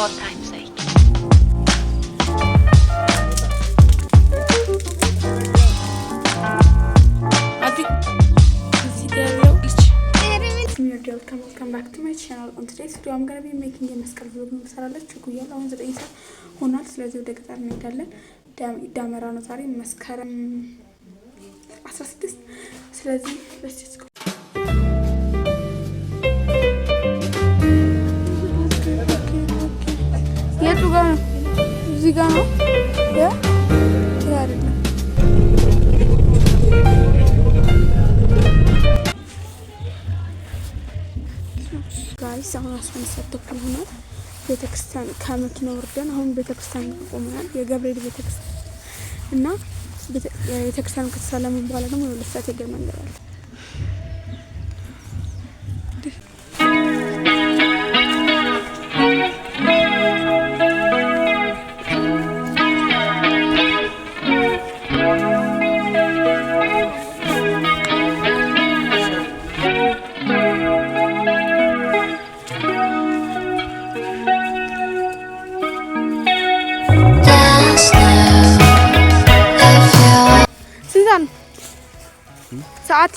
all time's sake. Welcome back to my channel. On today's video I'm going to be making a መስቀል vlog ነው ሰራላችሁ ኩያል አሁን 9 ሰዓት ሆኗል። ስለዚህ ወደ ገጠር እንሄዳለን። ዳመራ ነው ዛሬ መስከረም 16 ስለዚህ let's just go. የቱ ጋር ነው? እዚህ ጋር ነው ያ አይደለም ጋይስ አሁን አስፈንሰተኩል ሆኗል። ቤተክርስቲያን ከመኪና ወርደን አሁን ቤተክርስቲያን ቆመናል። የገብርኤል ቤተክርስቲያን እና ቤተክርስቲያን ከተሳለምን በኋላ ደግሞ ለሰዓት የገር መንገድ አለ። Saat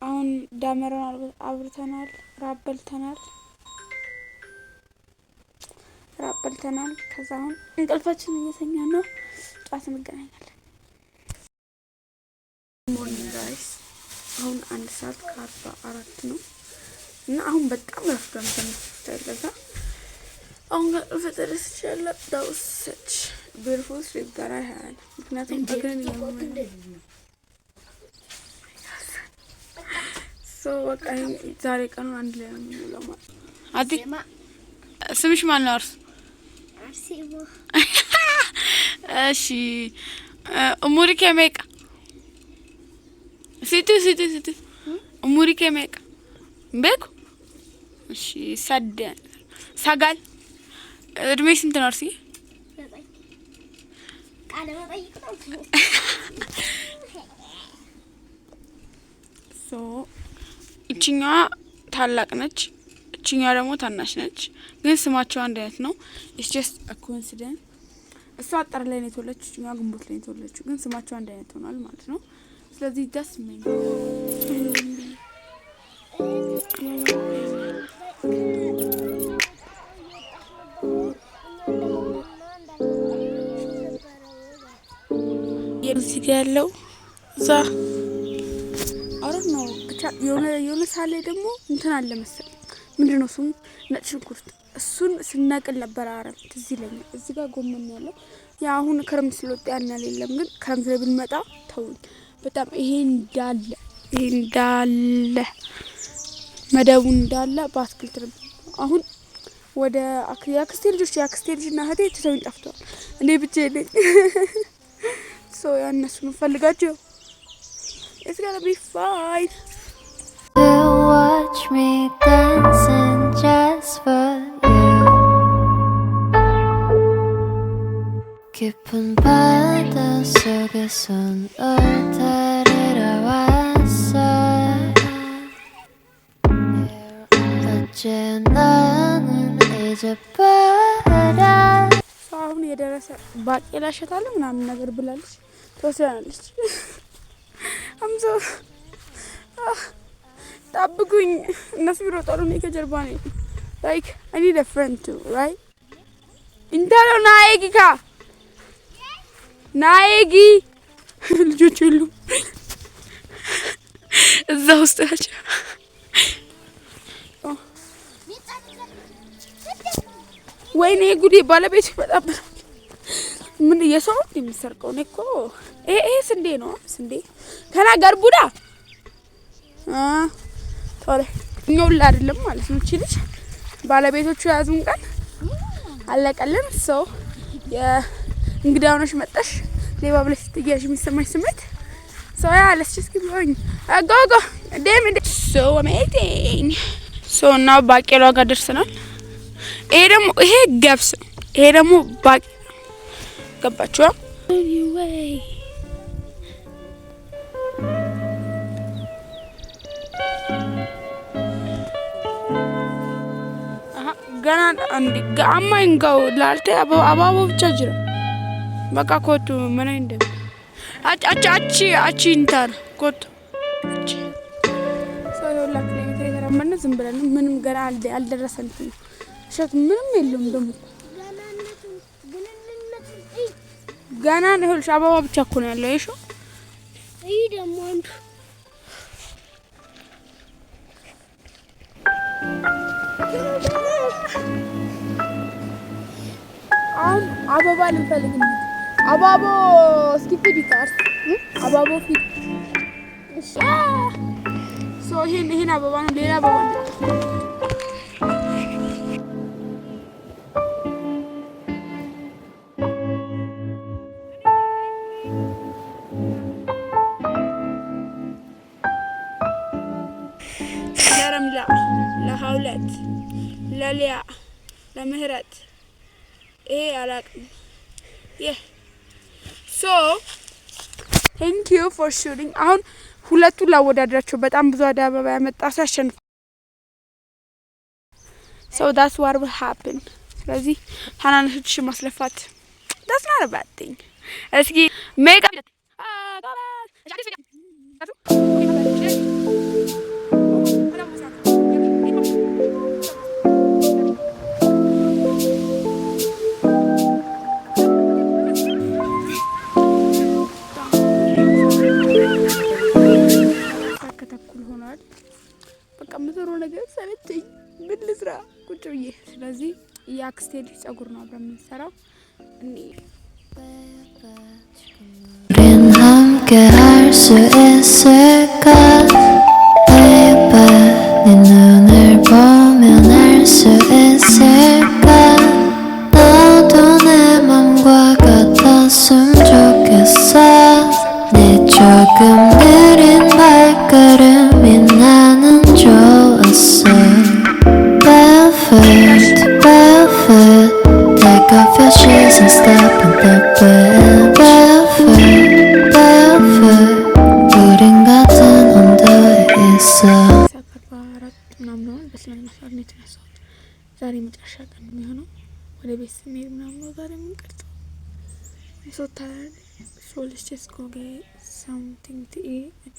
አሁን ዳመራን አብርተናል፣ ራበልተናል። ከዛ አሁን እንቅልፋችን እየተኛ ነው። ጧት እንገናኛለን። ሞርኒንግ ጋይስ አሁን 1 ሰዓት ከ44 ነው እና አሁን በጣም ረፍዷል። ተነስተለዛ አሁን ፈጠረስ ይችላል። ዳውስ ሰች beautiful sleep that I had. ምክንያቱም እግሬን ያመመኝ በቃ ዛሬ ቀኑ አንድ ላይ ነው የሚውለው ማለት ነው። አዲ ስምሽ ማን ነው? አርሲሞ እሺ ኡሙሪ ከመቃ ሲቲ ኡሙሪ ከመቃ ቤኩ እሺ ሰጋል እድሜ ስንት ነው? አርሲ ቃለ መጠይቅ ነው። እቺኛዋ ታላቅ ነች፣ እቺኛዋ ደግሞ ታናሽ ነች። ግን ስማቸው አንድ አይነት ነው። ኢትስ ጀስት አ ኮኢንሲደንስ። እሷ አጣር ላይ ነው የተወለደችው፣ እቺኛዋ ግንቦት ላይ ነው የተወለደችው። ግን ስማቸው አንድ አይነት ሆኗል ማለት ነው። ስለዚህ ዳስ ምን የዚህ ያለው ዛ አሁን ነው ብቻ የሆነ ሳለ ደግሞ እንትን አለ መሰለኝ። ምንድነው ስሙ? ነጭ ሽንኩርት። እሱን ስናቅል ነበር አረም ትዝ ይለኛል። እዚህ ጋር ጎመን ያለው ያ አሁን ክረምት ስለወጣ ያን የለም። ግን ክረምት ላይ ብንመጣ ተውኝ በጣም ይሄ እንዳለ መደቡ እንዳለ በአትክልት ነው። አሁን ወደ ያክስቴ ልጅና እህቴ ተሰውኝ ጠፍተዋል። እኔ ብቻዬን ነኝ። ሶ ያነሱን ፈልጋቸው. It's gonna be fine. Watch me dancing just for you. 깊은 바다 속에서 널 데리러 왔어. 어째 나는 잊어버려. አሁን የደረሰ ባቄላ ሸታለ ምናምን ነገር ብላለች ተወሰናለች። አምዞ ጠብቁኝ እነሱ ይሮጣሉ እኔ ከጀርባ ነኝ። like I need a friend too, right? እንታሎ ናይጊ ልጆች ሁሉ እዛ ውስጥ ናቸው። ወይኔ ጉዴ ባለቤት ይመጣብናል። ምን የሰው የሚሰርቀው ነው እኮ ይሄ ስንዴ ነው ስንዴ ከናገር ቡዳ ቶሎ ነው አይደለም ማለት ነው እቺ ባለቤቶቹ ያዙን ቃል አለቀልን ሰው የእንግዳውኖች መጣሽ ሌባ ብለሽ ትያዥ የሚሰማኝ ስሜት ሰው let's just keep going go damn it so amazing so now ባቄላ ጋር ደርሰናል ይሄ ገብስ ይሄ ደግሞ ባቄ ገባችሁ anyway ገና አንዲ ጋማንጋው ላልተ አባቦ ብቻ ጅራ በቃ ኮቱ ምን እንደ አቺ እንታር ኮቱ ሰው ላክ ለተረመነ ዝም ብለን ምንም ገና አልደረሰንም ሸት ምንም የለም ደሞ ገና ነው አባባ ብቻ እኮ ነው ያለው እሺ ይሄ ደሞ አንዱ አባባ ልፈልግ ነው አባቦ ስኪፒዲ ካርስ አባቦ ፊት እሺ ሶ ይሄን አባባ ነው ሌላ አባባ ነው ለረምላ ለሐውለት ለሊያ ለምህረት አላቅም so thank you for shooting አሁን ሁለቱ ላወዳድራቸው በጣም ብዙ አበባ ያመጣ ሰው ያሸንፋል so that's what will happen ስለዚህ ታናናሾች ማስለፋት that's not a bad thing እስኪ ሜጋ ነገር ሰለቸኝ ምን ልስራ ቁጭ ብዬ ስለዚህ ያክስቴ ልጅ ጸጉር ነው አብረን የምንሰራው እኔ 함께 할 수 있을까 baby 네 눈을 보면 알 수 있을까 너도 내 맘과 같았으면 좋겠어 네 조금 느린 발걸음이 나는 좋았어 Barefoot, barefoot Take off your shoes and step in the bed Barefoot, barefoot 우린 같은 온도에 있어 ምናምን በስለና ሳርኔት ነው ዛሬ መጨረሻ ቀን የሚሆነው ወደ ቤት ስሜት ምናምን ነው ዛሬ የምንቀርጸው ሶታል so let's just go get something to eat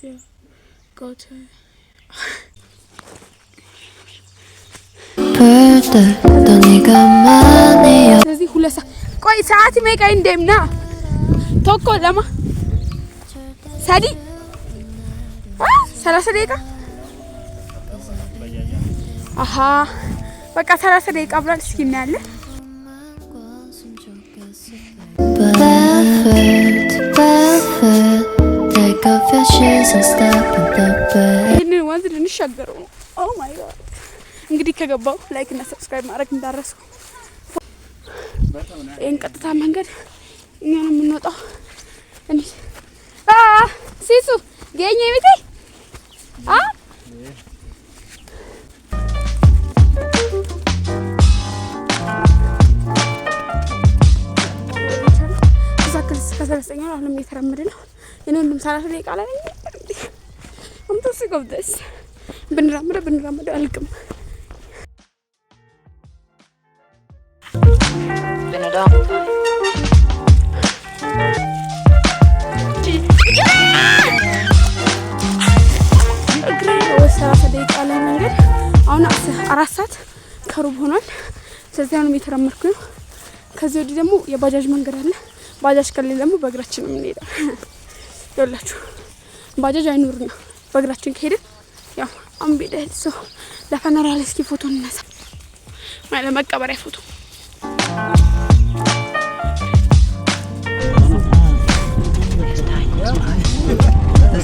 go to ስለዚህ ሁለት ቆይ ሰዓት ይመቃይ እንደምና ቶኮ ለማ ሳዲ 30 ደቂቃ አሃ በቃ 30 ደቂቃ ብለን እስኪ እናያለን ይህንን ወንዝ ልንሻገረው ነው ኦ ማይ ጋድ እንግዲህ ከገባው ላይክ እና ሰብስክራይብ ማድረግ እንዳረሱ ይሄን ቀጥታ መንገድ እኛ ነው የምንወጣው እንዴ ሲሱ ገኘ ይመጣ ከሰለስተኛው አሁንም እየተራመደ ነው የኔንም 30 ደቂቃ ላይ I'm too sick of this ብንራመድ አልቅም እግሬ ወሰራ ደቂቃ ላይ መንገድ አሁን 4 ሰዓት ከሩብ ሆኗል ስለዚህ አሁን እየተራመድኩ ነው ከዚህ ወዲህ ደግሞ የባጃጅ መንገድ አለ ባጃጅ ከሌለ ደግሞ በእግራችን ነው የምንሄደው ይኸውላችሁ ባጃጅ አይኖርና በእግራችን ከሄድን ያው አምቢደል ሰው ለፈነራል እስኪ ፎቶ እንነሳ ማለት መቀበሪያ ፎቶ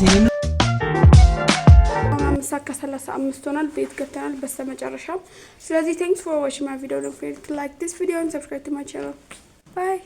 ሲሄድ مساك 35 ሆናል ቤት ገብተናል በስተመጨረሻ ስለዚህ thanks for watching my video don't forget to like this video and subscribe to my channel bye